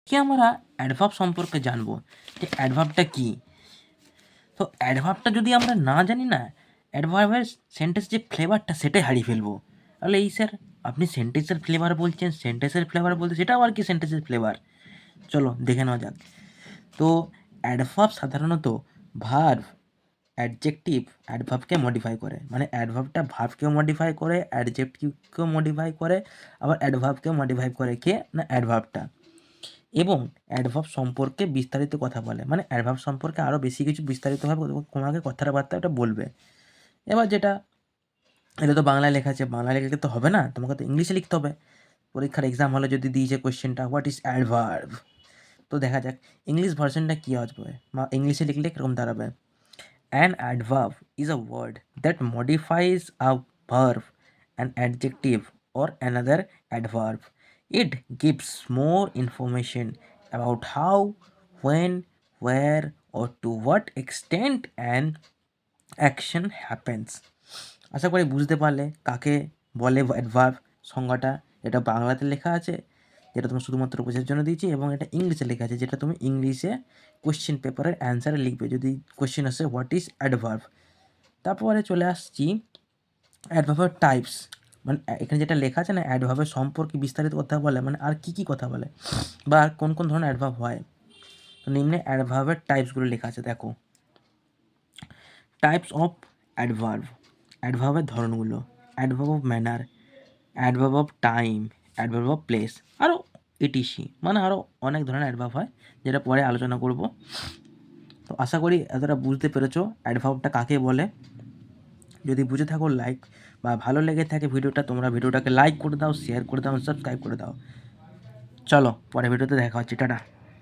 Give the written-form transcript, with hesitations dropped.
কি আমরা অ্যাডভার্ব সম্পর্কে জানবো যে অ্যাডভার্বটা কী। তো অ্যাডভার্বটা যদি আমরা না জানি না, অ্যাডভার্বের সেন্টেন্স যে ফ্লেভারটা সেটাই হারিয়ে ফেলবো। তাহলে এই স্যার আপনি সেন্টেন্সের ফ্লেভার বলছেন, সেন্টেন্সের ফ্লেভার বলতে সেটাও আর কি সেন্টেন্সের ফ্লেভার। চলো দেখে নেওয়া যাক। তো অ্যাডভার্ব সাধারণত ভার্ব, অ্যাডজেক্টিভ, অ্যাডভার্বকে মডিফাই করে। মানে অ্যাডভার্বটা ভার্বকেও মডিফাই করে, অ্যাডজেক্টিভকেও মডিফাই করে, আবার অ্যাডভার্বকেও মডিফাই করে কে না অ্যাডভার্বটা। এবং অ্যাডভার্ব সম্পর্কে বিস্তারিত কথা বলে, মানে অ্যাডভার্ব সম্পর্কে আরও বেশি কিছু বিস্তারিতভাবে তোমাকে কথাবার্তা ওটা বলবে। এবার যেটা, এটা তো বাংলায় লেখা আছে, বাংলায় লিখলে তো হবে না, তোমাকে তো ইংলিশে লিখতে হবে। পরীক্ষার এক্সাম হলে যদি দিয়েছে কোয়েশ্চেনটা হোয়াট ইজ অ্যাডভার্ব, তো দেখা যাক ইংলিশ ভার্সনটা কী আসবে বা ইংলিশে লিখলে কীরকম দাঁড়াবে। An adverb is a word that modifies a verb, an adjective, or another adverb. It gives more information about how, when, where, or to what extent an action happens. আশা করি বুঝতে পারলে কাকে বলে অ্যাডভার্ব সংজ্ঞাটা। এটা বাংলাতে লেখা আছে, যেটা তুমি শুধুমাত্র বোঝার জন্য দিয়েছি, এবং এটা ইংলিশে লেখা আছে, যেটা তুমি ইংলিশে কোয়েশ্চেন পেপারের অ্যান্সারে লিখবে যদি কোয়েশ্চেন আসে হোয়াট ইজ অ্যাডভার্ব। তারপরে চলে আসছি অ্যাডভার্বের টাইপস। মানে এখানে যেটা লেখা আছে না, অ্যাডভার্বের সম্পর্কে বিস্তারিত কথা বলে, মানে আর কী কী কথা বলে বা কোন কোন ধরনের অ্যাডভার্ব হয়। তো নিম্নে অ্যাডভার্বের টাইপসগুলো লেখা আছে, দেখো। টাইপস অফ অ্যাডভার্ব, অ্যাডভার্বের ধরনগুলো: adverb of manner, adverb of time, adverb of place, আরও ইটিসি, মানে আরও অনেক ধরনের অ্যাডভার্ব হয়, যেটা পরে আলোচনা করব। তো আশা করি এতটা বুঝতে পেরেছো অ্যাডভার্বটা কাকে বলে। যদি বুঝে থাকো লাইক বা ভালো লেগে থাকে ভিডিওটা, তোমরা ভিডিওটাকে লাইক করে দাও, শেয়ার করে দাও, সাবস্ক্রাইব করে দাও। চলো পরে ভিডিওতে দেখা হচ্ছে, টাটা।